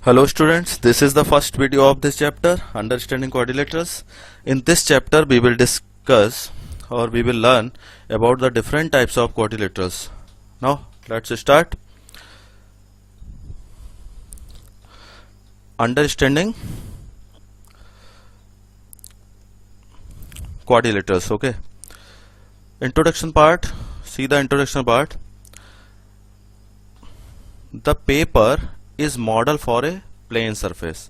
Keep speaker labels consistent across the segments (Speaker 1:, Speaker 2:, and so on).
Speaker 1: Hello students, this is the first video of this chapter, Understanding Quadrilaterals. In this chapter we will discuss or we will learn about the different types of quadrilaterals. Now let's start. Understanding quadrilaterals. Okay. Introduction part. See the introduction part. The paper is model for a plane surface.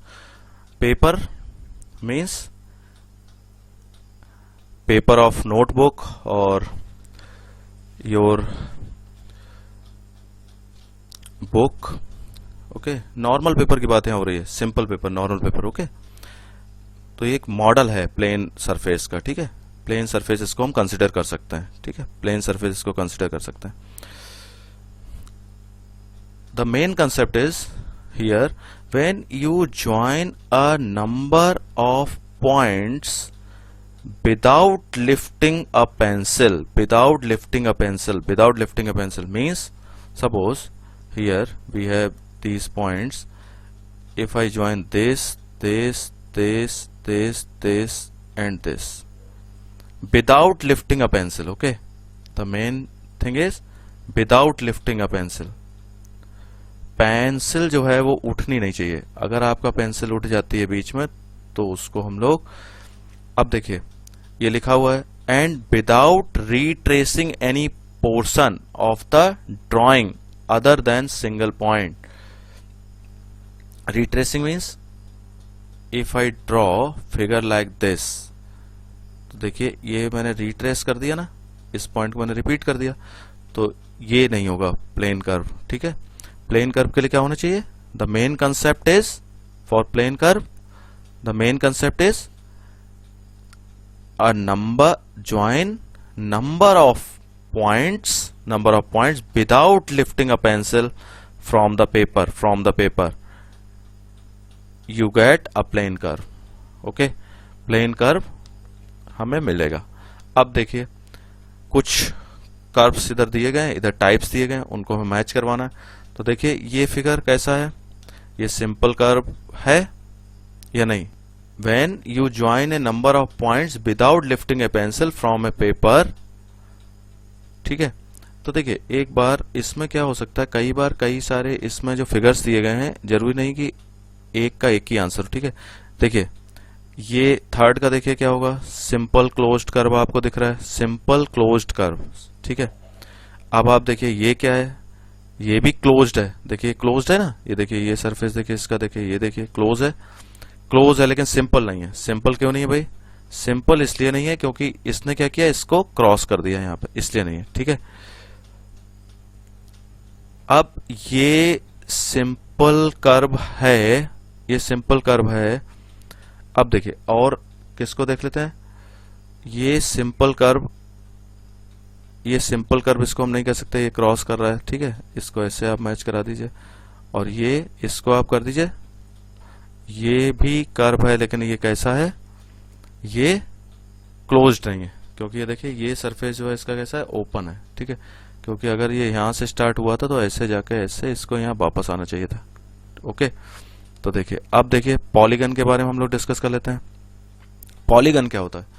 Speaker 1: Paper means paper of notebook or your book. Okay normal paper की बातें हो रही है, simple paper, normal paper. Okay तो ये एक model है plane surface का. ठीक है, प्लेन सरफेस इसको हम कंसिडर कर सकते हैं. ठीक है, प्लेन सरफेस इसको कंसिडर कर सकते हैं. The main concept is here when you join a number of points without lifting a pencil, means suppose here we have these points. If I join this and this without lifting a pencil, okay, the main thing is without lifting a pencil. Pencil जो है वो उठनी नहीं चाहिए. अगर आपका pencil उठ जाती है बीच में तो उसको हम लोग, अब देखिए ये लिखा हुआ है and without retracing any portion of the drawing other than single point. Retracing means if I draw figure like this, तो देखिए ये मैंने रीट्रेस कर दिया ना, इस पॉइंट को मैंने रिपीट कर दिया, तो ये नहीं होगा प्लेन कर्व. ठीक है, प्लेन कर्व के लिए क्या होना चाहिए? The main concept is for plane curve, the main concept is a number, join number of points without lifting a pencil from the paper, you get a plane curve. Okay, plane curve हमें मिलेगा. अब देखिए कुछ curves इधर दिए गए, इधर types दिए गए, उनको हमें मैच करवाना है. तो देखिए ये फिगर कैसा है, ये सिंपल कर्व है या नहीं? When you join A number of points without lifting A pencil from A paper. ठीक है, तो देखिए एक बार इसमें क्या हो सकता है, कई बार कई सारे इसमें जो फिगर्स दिए गए हैं जरूरी नहीं कि एक का एक ही आंसर. ठीक है, देखिए ये थर्ड का देखिए क्या होगा, सिंपल क्लोज्ड कर्व आपको दिख रहा है, सिंपल क्लोज्ड कर्व. ठीक है, अब आप देखिए ये क्या है, ये भी क्लोज्ड है. देखिए क्लोज्ड है ना, ये देखिए ये सरफेस देखिए इसका, देखिए ये देखिए क्लोज है लेकिन सिंपल नहीं है. सिंपल क्यों नहीं है भाई? सिंपल इसलिए नहीं है क्योंकि इसने क्या किया, इसको क्रॉस कर दिया यहाँ पे, इसलिए नहीं है. ठीक है, अब ये सिंपल कर्व है, ये सिंपल कर्व है. अब देखिए और किसको देख लेते हैं, ये सिंपल कर्व इसको हम नहीं कह सकते, ये क्रॉस कर रहा है. ठीक है, इसको ऐसे आप मैच करा दीजिए और ये इसको आप कर दीजिए, ये भी कर्व है लेकिन ये कैसा है, ये क्लोज्ड नहीं है क्योंकि ये देखिए ये सरफेस जो है इसका कैसा है, ओपन है. ठीक है, क्योंकि अगर ये यहां से स्टार्ट हुआ था तो ऐसे जाके ऐसे इसको यहां वापस आना चाहिए था. ओके, तो देखिए अब देखिए पॉलीगन के बारे में हम लोग डिस्कस कर लेते हैं. पॉलीगन क्या होता है?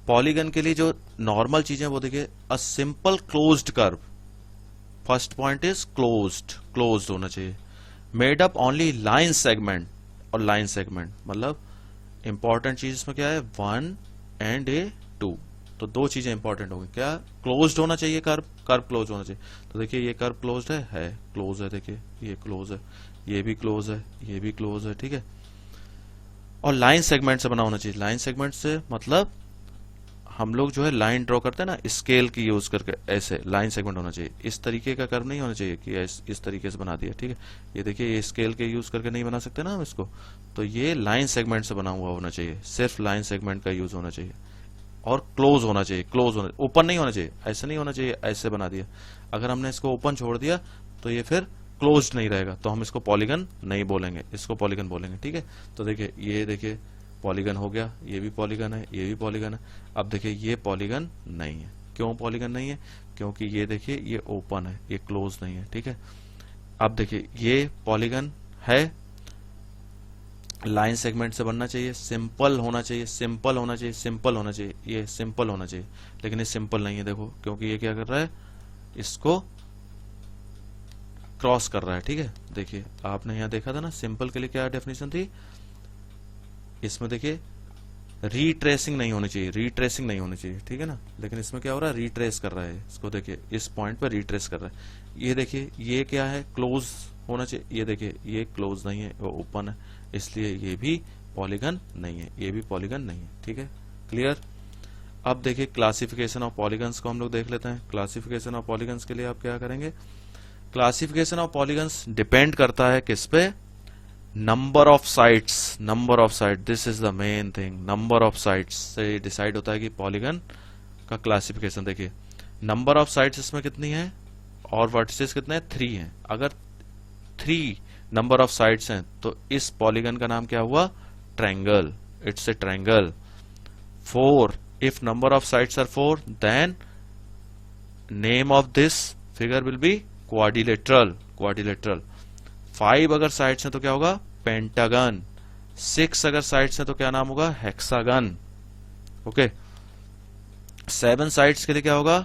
Speaker 1: पॉलीगन के लिए जो नॉर्मल चीजें वो देखिए, a simple closed curve, first point is closed होना चाहिए, made up only line segment. और लाइन सेगमेंट मतलब इंपॉर्टेंट चीज इसमें क्या है, 1 एंड 2. तो दो चीजें इंपॉर्टेंट होंगी, क्या? क्लोज्ड होना चाहिए कर्व क्लोज होना चाहिए. तो देखिए ये कर्व क्लोज्ड है क्लोज है, देखिए ये क्लोज है, ये भी क्लोज है, ये भी क्लोज है. ठीक है, और लाइन सेगमेंट से बना होना चाहिए. लाइन सेगमेंट से मतलब हम लोग जो है लाइन ड्रॉ करते हैं ना स्केल की यूज करके, ऐसे लाइन सेगमेंट होना चाहिए. इस तरीके का कर्व नहीं होना चाहिए कि इस तरीके से बना दिया. ठीक है, ये देखिए ये स्केल के यूज करके नहीं बना सकते ना हम इसको, तो ये लाइन सेगमेंट से बना हुआ होना चाहिए, सिर्फ लाइन सेगमेंट का यूज होना चाहिए. और क्लोज होना चाहिए, ओपन नहीं होना चाहिए, ऐसे नहीं होना चाहिए, ऐसे बना दिया. अगर हमने इसको ओपन छोड़ दिया तो ये फिर क्लोज नहीं रहेगा, तो हम इसको पॉलीगन नहीं बोलेंगे, इसको पॉलीगन बोलेंगे. ठीक है, तो देखिए ये देखिए पॉलीगन हो गया, ये भी पॉलीगन है, ये भी पॉलीगन है. अब देखिए ये पॉलीगन नहीं है. क्यों पॉलीगन नहीं है? क्योंकि ये देखिए ये ओपन है, ये क्लोज नहीं है. ठीक है, अब देखिए ये पॉलीगन है लाइन सेगमेंट से बनना चाहिए, सिंपल होना चाहिए, सिंपल होना चाहिए, सिंपल होना चाहिए, ये सिंपल होना चाहिए, लेकिन ये सिंपल नहीं है। देखो क्योंकि ये क्या कर रहा है, इसको क्रॉस कर रहा है। ठीक है, देखिए आपने यहाँ देखा था ना सिंपल के लिए क्या डेफिनेशन थी, इसमें देखिए रीट्रेसिंग नहीं होनी चाहिए, रीट्रेसिंग नहीं होनी चाहिए, ठीक है ना, लेकिन इसमें क्या हो रहा है, रीट्रेस कर रहा है इसको। देखिए इस पॉइंट पर रीट्रेस कर रहा है। ये देखिए ये क्या है, क्लोज होना चाहिए, ये देखिए ये क्लोज नहीं है, वो ओपन है, इसलिए ये भी पॉलीगन नहीं है, ये भी पॉलीगन नहीं है। ठीक है, क्लियर। अब देखिए क्लासिफिकेशन ऑफ पॉलीगन्स को हम लोग देख लेते हैं। क्लासिफिकेशन ऑफ पॉलीगन्स के लिए आप क्या करेंगे, क्लासिफिकेशन ऑफ पॉलीगन्स डिपेंड करता है किस पे, number of sites, number of site, this is the main thing, number of sites से डिसाइड होता है कि पॉलीगन का क्लासिफिकेशन। देखिए नंबर ऑफ साइट्स इसमें कितनी है और वर्टिसेस कितने हैं, 3 हैं। अगर 3 नंबर ऑफ साइट्स हैं तो इस पॉलीगन का नाम क्या हुआ, triangle, it's a triangle. 4, if number of sides are 4 then name of this figure will be quadrilateral, quadrilateral. 5 अगर साइड्स हैं तो क्या होगा, पेंटागन। 6 अगर साइड्स हैं तो क्या नाम होगा, हेक्सागन। ओके, 7 साइड्स के लिए क्या होगा,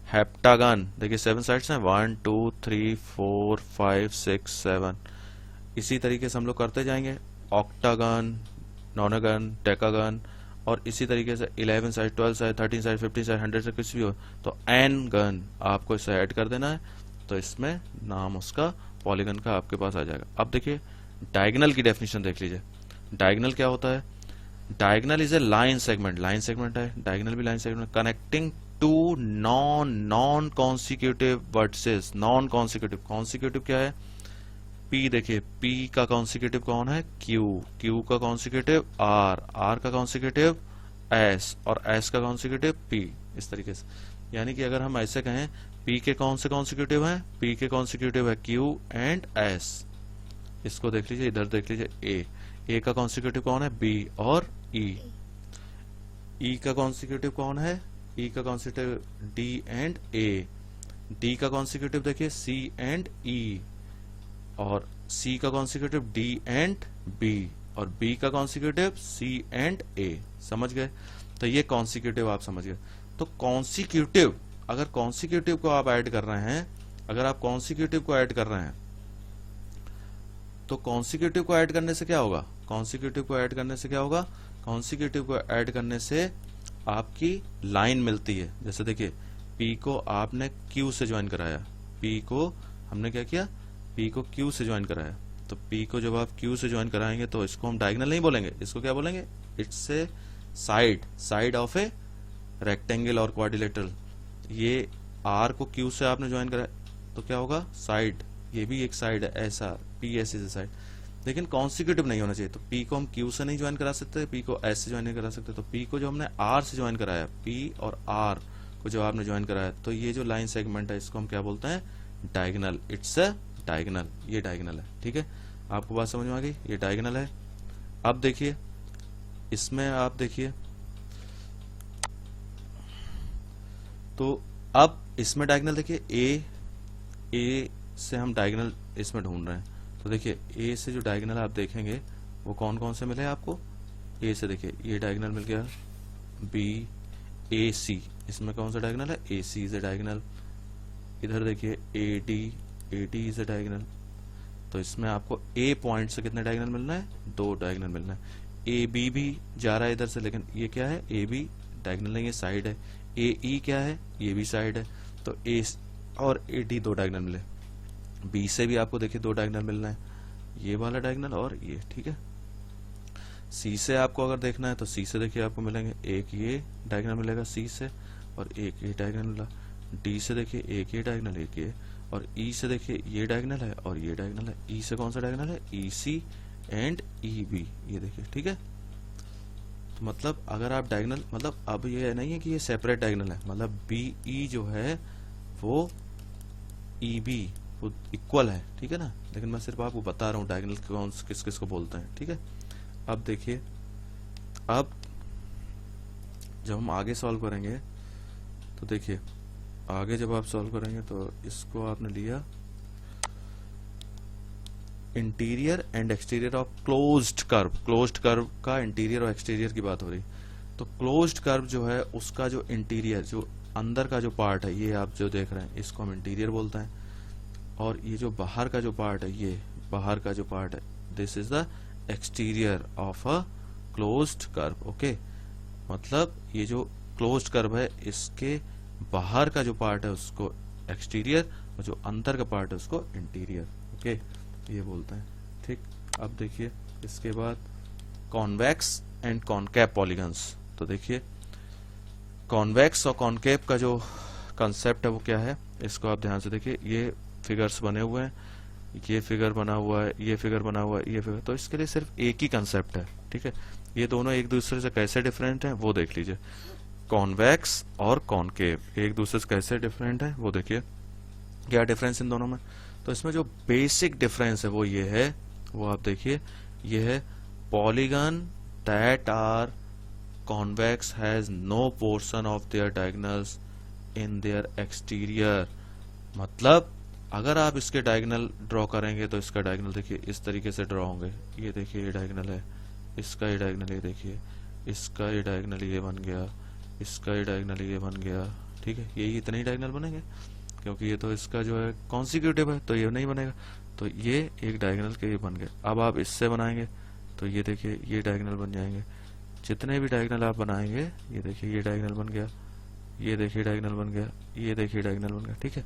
Speaker 1: हेप्टागन। देखिए 7 साइड्स हैं, 1 2 3 4 5 6 7। इसी तरीके से हम लोग करते जाएंगे, ऑक्टागन, नॉनागन, टेकागन, और इसी तरीके से 11 साइड, 12 साइड, 13 साइड, 15 साइड, 100 से कुछ भी हो तो एन गन आपको इसे ऐड कर देना है, तो इसमें नाम उसका पॉलीगन का आपके पास आ जाएगा। अब देखिए डायगोनल की डेफिनेशन देख लीजिए। डायगोनल क्या होता है, diagonal is a line segment, line segment है, डायगोनल भी line segment, connecting two non consecutive vertices. Non consecutive, consecutive क्या है, P देखिए P का कॉन्सिक्यूटिव कौन है, Q, Q का कॉन्सिक्यूटिव R, R का कॉन्सिक्यूटिव S और S का कॉन्सिक्यूटिव P। इस तरीके से, यानी कि अगर हम ऐसे कहें P के कौन से कॉन्सिक्यूटिव हैं, P के कॉन्सिक्यूटिव है Q एंड S। इसको देख लीजिए, इधर देख लीजिए A का कॉन्सिक्यूटिव कौन है, B और E। E का कॉन्सिक्यूटिव कौन है, E का consecutive D and A। D का कॉन्सिक्यूटिव देखिए C एंड E, और C का कॉन्सिक्यूटिव D एंड B, और B का कॉन्सिक्यूटिव C एंड A। समझ गए, तो ये कॉन्सिक्यूटिव आप समझ गए। तो कॉन्सिक्यूटिव, अगर कॉन्सिक्यूटिव को आप ऐड कर रहे हैं, अगर आप कॉन्सिक्यूटिव को ऐड कर रहे हैं तो कॉन्सिक्यूटिव को ऐड करने से क्या होगा, कॉन्सिक्यूटिव को ऐड करने से क्या होगा, कॉन्सिक्यूटिव को ऐड करने से आपकी लाइन मिलती है। जैसे देखिए P को आपने Q से ज्वाइन कराया, P को हमने क्या किया, P को Q से ज्वाइन कराया, तो P को जब आप Q से ज्वाइन कराएंगे तो इसको हम डायगोनल नहीं बोलेंगे, इसको क्या बोलेंगे, it's a side, side of a rectangle और क्वाड्रिलेटरल। ये R को Q से आपने ज्वाइन कराया तो क्या होगा, साइड, ये भी एक साइड है, ऐसा P ऐसे से साइड, लेकिन कॉन्सिक्यूटिव नहीं होना चाहिए। तो P को हम Q से नहीं ज्वाइन करा सकते, P को S से ज्वाइन नहीं करा सकते, तो P को जो हमने R से ज्वाइन कराया, P और R को जो आपने ज्वाइन कराया, तो ये जो लाइन सेगमेंट है इसको हम क्या बोलते हैं, डायगोनल, इट्स अ डायगोनल, ये डायगोनल है। ठीक है, आपको बात समझ में आ गई, ये डायगोनल है। अब देखिए इसमें आप देखिए, तो अब इसमें डायगोनल देखिए ए से हम डायगोनल इसमें ढूंढ रहे हैं, तो देखिए ए से जो डायगोनल आप देखेंगे वो कौन कौन से मिले आपको, ए से देखिए ये डायगोनल मिल गया, बी ए सी, इसमें कौन सा डायगोनल है, ए सी इज ए डायगोनल। इधर देखिए A D is a diagonal, तो इसमें आपको ए पॉइंट से कितने डायगोनल मिलना है, 2 डायगोनल मिलना है। ए बी भी जा रहा है इधर से, लेकिन ये क्या है, ए बी डायगोनल नहीं है, साइड है। ए ई क्या है, ये भी साइड है, तो ए और ए डी 2 डायगोनल मिले। बी से भी आपको देखिए 2 डायगोनल मिलना है, ये वाला डायगोनल और ये। ठीक है, सी से आपको अगर देखना है तो सी से देखिए आपको मिलेंगे, एक ये डायगोनल मिलेगा सी से और एक ये डायगोनल मिला। डी से देखिए एक ये डायगोनल, एक ये, और ई से देखिए ये डायगोनल है और ये डायगोनल है। ई से कौन सा डायगोनल है, ई सी एंड ई बी, ये देखिए। ठीक है, तो मतलब अगर आप डायगोनल, मतलब अब ये नहीं है कि ये सेपरेट डायगोनल है, मतलब बी ई जो है वो ई बी वो इक्वल है। ठीक है ना, लेकिन मैं सिर्फ आपको बता रहा हूँ डायगोनल कौन किस किस को बोलते हैं। ठीक है, अब देखिए, अब जब हम आगे सॉल्व करेंगे तो देखिए आगे जब आप सॉल्व करेंगे तो इसको आपने लिया, interior and exterior of closed curve. Closed curve का इंटीरियर और एक्सटीरियर की बात हो रही। तो क्लोज्ड कर्व जो है उसका जो इंटीरियर, जो अंदर का जो पार्ट है, ये आप जो देख रहे हैं इसको हम इंटीरियर बोलते हैं, और ये जो बाहर का जो पार्ट है, ये बाहर का जो पार्ट है, this is the exterior of a closed curve. Okay, मतलब ये जो क्लोज्ड कर्व है इसके बाहर का जो पार्ट है उसको एक्सटीरियर, और जो अंदर का पार्ट है उसको इंटीरियर। ओके, ये बोलते हैं। ठीक, अब देखिए इसके बाद कॉन्वेक्स एंड कॉनकेव पॉलीगन्स। तो देखिए कॉन्वेक्स और कॉनकेव का जो कंसेप्ट है वो क्या है, इसको आप ध्यान से देखिए। ये फिगर्स बने हुए हैं, ये फिगर बना हुआ है, ये फिगर बना हुआ है, ये फिगर, तो इसके लिए सिर्फ एक ही कंसेप्ट है। ठीक है, ये दोनों एक दूसरे से कैसे डिफरेंट हैं वो देख लीजिए। कॉन्वेक्स और कॉनकेव एक दूसरे से कैसे डिफरेंट है वो देखिए, क्या डिफरेंस इन दोनों में। तो इसमें जो बेसिक डिफरेंस है वो ये है, वो आप देखिए, ये है polygon that are convex has no portion of their diagonals in their exterior। मतलब अगर आप इसके डायगोनल ड्रॉ करेंगे तो इसका डायगोनल देखिए इस तरीके से ड्रॉ होंगे। ये देखिए ये डायगोनल है, इसका ये डायगोनल, ये देखिए इसका ये डायगोनल ये बन गया, इसका ये डायगोनल ये बन गया। ठीक है, यही इतने ही डायगोनल बनेंगे, क्योंकि ये तो इसका जो है कॉन्सिक्यूटिव है तो ये नहीं बनेगा। तो ये एक डायगोनल के ये बन गए। अब आप इससे बनाएंगे तो ये देखिए ये डायगोनल बन जाएंगे। जितने भी डायगोनल आप बनाएंगे, ये देखिए ये डायगोनल बन गया, ये देखिए डायगोनल बन गया, ये देखिए डायगोनल बन गया। ठीक है,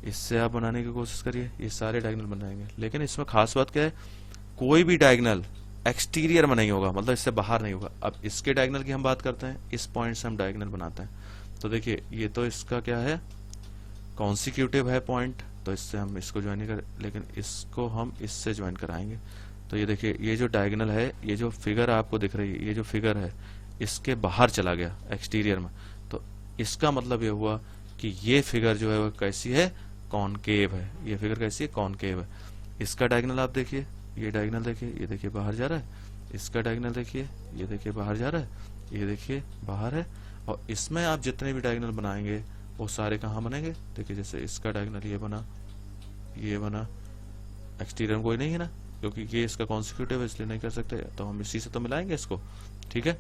Speaker 1: इससे आप बनाने की कोशिश करिए, ये सारे डायगोनल बन जाएंगे। लेकिन इसमें खास बात क्या है, कोई भी डायगोनल एक्सटीरियर में नहीं होगा, मतलब इससे बाहर नहीं होगा। अब इसके डायगोनल की हम बात करते हैं, इस पॉइंट से हम डायगोनल बनाते हैं। तो देखिए ये तो इसका क्या है, कॉन्सिक्यूटिव है पॉइंट, तो इससे हम इसको ज्वाइन नहीं करें, लेकिन इसको हम इससे ज्वाइन कराएंगे। तो ये देखिए ये जो डायगोनल है, ये जो फिगर आपको दिख रही है, ये जो फिगर है इसके बाहर चला गया एक्सटीरियर में। तो इसका मतलब ये हुआ कि ये फिगर जो है वो कैसी है, कॉनकेव है। ये फिगर कैसी है, कॉनकेव है। इसका डायगोनल आप देखिए, ये डायगोनल देखिए, ये देखिए बाहर जा रहा है। इसका डायगोनल देखिए, ये देखिए बाहर जा रहा है, ये देखिए बाहर है। और इसमें आप जितने भी डायगोनल बनाएंगे वो सारे कहाँ बनेंगे, देखिए जैसे इसका डायगोनल ये बना, ये बना, एक्सटीरियर में कोई नहीं है ना, क्योंकि ये इसका कॉन्सिक्यूटिव है इसलिए नहीं कर सकते, तो हम इसी से तो मिलाएंगे इसको। ठीक है,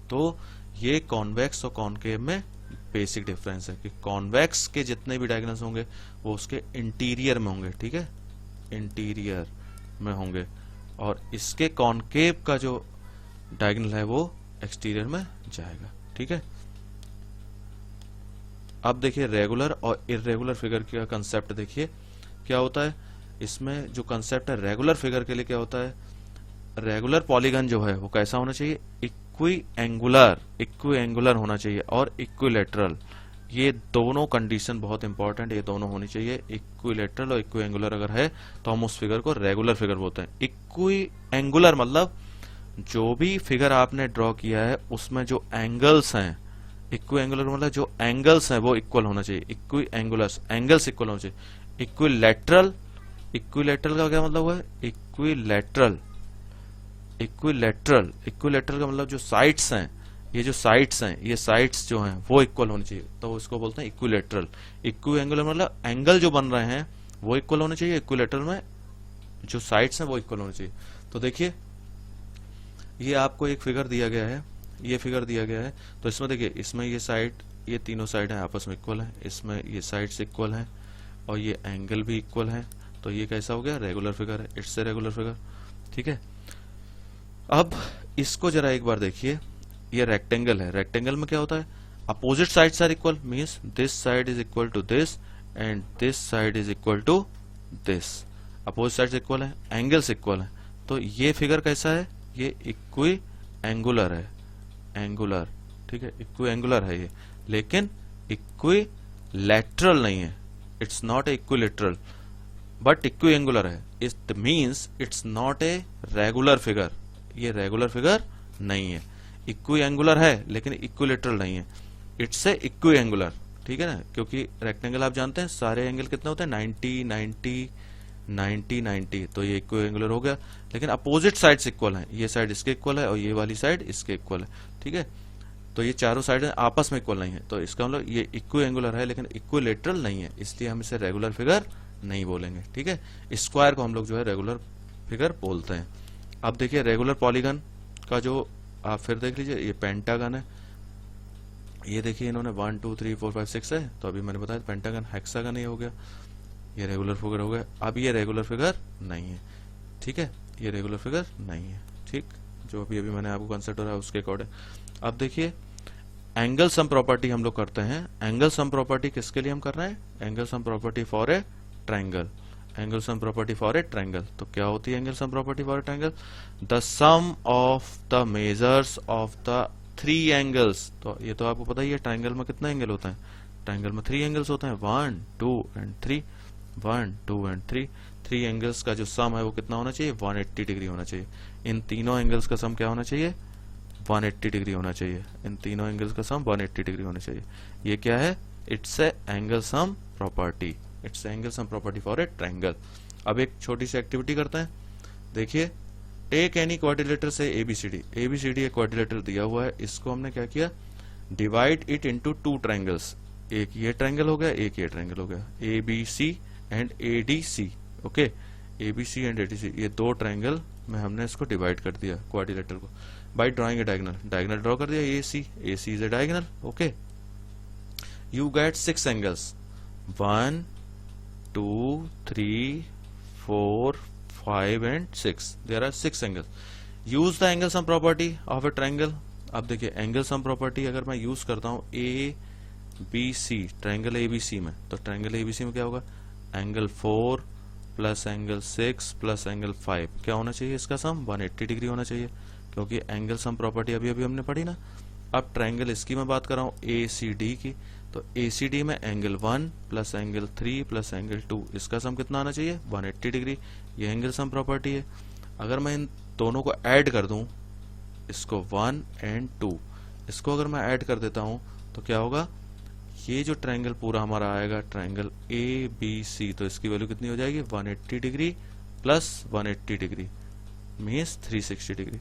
Speaker 1: तो ये कॉन्वेक्स और कॉनकेव में बेसिक डिफरेंस है कि कॉन्वेक्स के जितने भी डायगोनल्स होंगे वो उसके इंटीरियर में होंगे। ठीक है, इंटीरियर में होंगे, और इसके कॉनकेव का जो डायगोनल है वो एक्सटीरियर में जाएगा। ठीक है, अब देखिए रेगुलर और इर्रेगुलर फिगर का कंसेप्ट देखिए क्या होता है। इसमें जो कंसेप्ट है रेगुलर फिगर के लिए क्या होता है, रेगुलर पॉलीगन जो है वो कैसा होना चाहिए, इक्वी एंगुलर होना चाहिए और इक्विलेटरल। ये दोनों कंडीशन बहुत इंपॉर्टेंट, ये दोनों होनी चाहिए। इक्विलेटरल और इक्वी एंगुलर अगर है तो हम उस फिगर को रेगुलर फिगर बोलते हैं। इक्वी एंगुलर मतलब जो भी फिगर आपने ड्रॉ किया है उसमें जो एंगल्स हैं, इक्वी एंगुलर मतलब जो एंगल्स हैं वो इक्वल होना चाहिए। इक्वी एंगुलर्स, एंगल्स इक्वल होना चाहिए। इक्विलेटरल, इक्विलेटरल का क्या मतलब हुआ है, इक्विलेटरल का मतलब जो साइड्स हैं, ये जो साइड्स हैं, ये साइड्स जो हैं वो इक्वल होनी चाहिए, तो उसको बोलते हैं इक्विलेटरल। इक्वी एंगुलर मतलब एंगल जो बन रहे हैं वो इक्वल होने चाहिए, इक्विलेटरल में जो साइड्स हैं वो इक्वल होने चाहिए। तो देखिए ये आपको एक फिगर दिया गया है, ये फिगर दिया गया है, तो इसमें देखिए इसमें ये साइड, ये तीनों साइड हैं आपस में इक्वल हैं, इसमें ये साइड्स इक्वल हैं और ये एंगल भी इक्वल है, तो ये कैसा हो गया, रेगुलर फिगर है, इट्स ए रेगुलर फिगर। ठीक है, अब इसको जरा एक बार देखिए, ये रेक्टेंगल है, रेक्टेंगल में क्या होता है, opposite sides are equal, means this side is equal to this and this side is equal to this. Opposite sides equal है, एंगल्स इक्वल है, तो ये फिगर कैसा है, ये इक्वी एंगुलर है, एंगुलर। ठीक है, इक्वी एंगुलर है ये, लेकिन इक्वी लैटरल नहीं है, it's not a equilateral but equiangular है। It means it's not a regular figure, ये रेगुलर फिगर नहीं है। इक्वी एंगुलर है लेकिन इक्विलेटरल नहीं है, इट्स ए इक्वी एंगुलर। ठीक है ना, क्योंकि रेक्टेंगल आप जानते हैं सारे एंगल कितने होते हैं, 90 90 90 90, तो ये इक्वी एंगुलर हो गया। लेकिन अपोजिट साइड्स इक्वल हैं, ये साइड इसके इक्वल है और ये वाली साइड इसके इक्वल है। ठीक है, तो ये चारों साइड आपस में इक्वल नहीं है, तो इसका मतलब ये इक्वी एंगुलर है लेकिन इक्विलेटरल नहीं है, इसलिए हम इसे रेगुलर फिगर नहीं बोलेंगे, ठीक है। स्क्वायर को हम लोग जो है रेगुलर फिगर बोलते हैं। अब देखिए रेगुलर पॉलीगन का जो आप फिर देख लीजिए, ये पेंटागन है, ये देखिए इन्होंने 1 2 3 4 5 6 है, तो अभी मैंने बताया पेंटागन, हेक्सागन ये हो गया, ये रेगुलर फिगर हो गया। अब ये रेगुलर फिगर नहीं है, ठीक है, ये रेगुलर फिगर नहीं है, ठीक, जो अभी अभी मैंने आपको कंसेप्ट हो रहा है उसके अकॉर्डिंग। अब देखिए एंगल सम प्रॉपर्टी हम लोग करते हैं। एंगल सम प्रॉपर्टी किसके लिए हम कर रहे हैं? Angle sum property for a triangle. Angle sum property for a triangle, तो क्या होती है angle sum property for a triangle? The sum of the measures of the 3 angles. तो ये तो आपको पता ही है ट्रायंगल में कितने एंगल होते हैं, ट्रायंगल में 3 एंगल्स होते हैं, 1 2 एंड 3, 1 2 एंड 3। 3 एंगल्स का जो सम है वो कितना होना चाहिए? 180 डिग्री होना चाहिए। इन तीनों एंगल्स का सम क्या होना चाहिए? 180 डिग्री होना चाहिए। इन तीनों एंगल्स का सम 180 डिग्री होना चाहिए। ये क्या है? It's A angle sum property, it's angle sum property for a triangle. अब एक छोटी सी एक्टिविटी करते हैं। देखिए टेक एनी क्वाड्रिलेटर से एबीसीडी। एबीसीडी एक क्वाड्रिलेटर दिया हुआ है, इसको हमने क्या किया? Divide it into 2 triangles. एक ये ट्रायंगल हो गया, एक ये ट्रायंगल हो गया, ABC and ADC. Okay, ABC and ADC, ये 2 ट्रायंगल में हमने इसको डिवाइड कर दिया क्वाड्रिलेटर को by drawing a diagonal. Diagonal draw कर दिया, AC, AC is a diagonal. Okay, you get 6 angles, 1 2 3 4 5 and 6। There are 6 angles. Use the angle sum property of a triangle. अब देखिए एंगल सम प्रॉपर्टी अगर मैं use करता हूं A B C, triangle ABC में, तो ट्रायंगल एबीसी में क्या होगा? Angle 4 plus angle 6 plus angle 5, क्या होना चाहिए इसका सम? 180 डिग्री होना चाहिए, क्योंकि एंगल सम प्रॉपर्टी अभी अभी हमने पढ़ी ना। अब ट्रायंगल इसकी मैं बात कर रहा हूँ एसीडी की, तो एसीडी में angle 1 plus angle 3 plus angle 2, इसका सम कितना आना चाहिए? 180 डिग्री। ये एंगल सम प्रॉपर्टी है। अगर मैं इन दोनों को ऐड कर दूं, इसको 1 एंड 2, इसको अगर मैं ऐड कर देता हूं तो क्या होगा? ये जो ट्रायंगल पूरा हमारा आएगा ट्रायंगल ए बी सी, तो इसकी वैल्यू कितनी हो जाएगी? 180 degree plus 180 degree means 360 degree.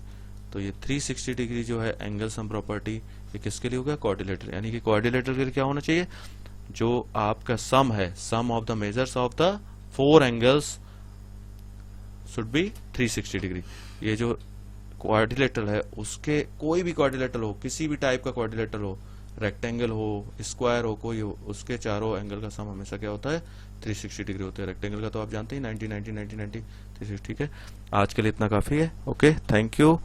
Speaker 1: तो ये 360 डिग्री जो है एंगल सम प्रॉपर्टी, ये किसके लिए होगा? क्वाड्रिलेटर। यानी कि क्वाड्रिलेटर के लिए क्या होना चाहिए? जो आपका सम है, sum of the measures of the 4 angles should be 360 degree. ये जो क्वाड्रिलेटर है उसके, कोई भी क्वाड्रिलेटर हो, किसी भी टाइप का क्वाड्रिलेटर हो, रेक्टेंगल हो, स्क्वायर हो, कोई हो, उसके चारों एंगल का सम हमेशा क्या होता है? 360 डिग्री होता है। रेक्टेंगल का तो आप जानते हैं 90 90 90 90 360। ठीक है, आज के लिए इतना काफी है। Okay, thank you.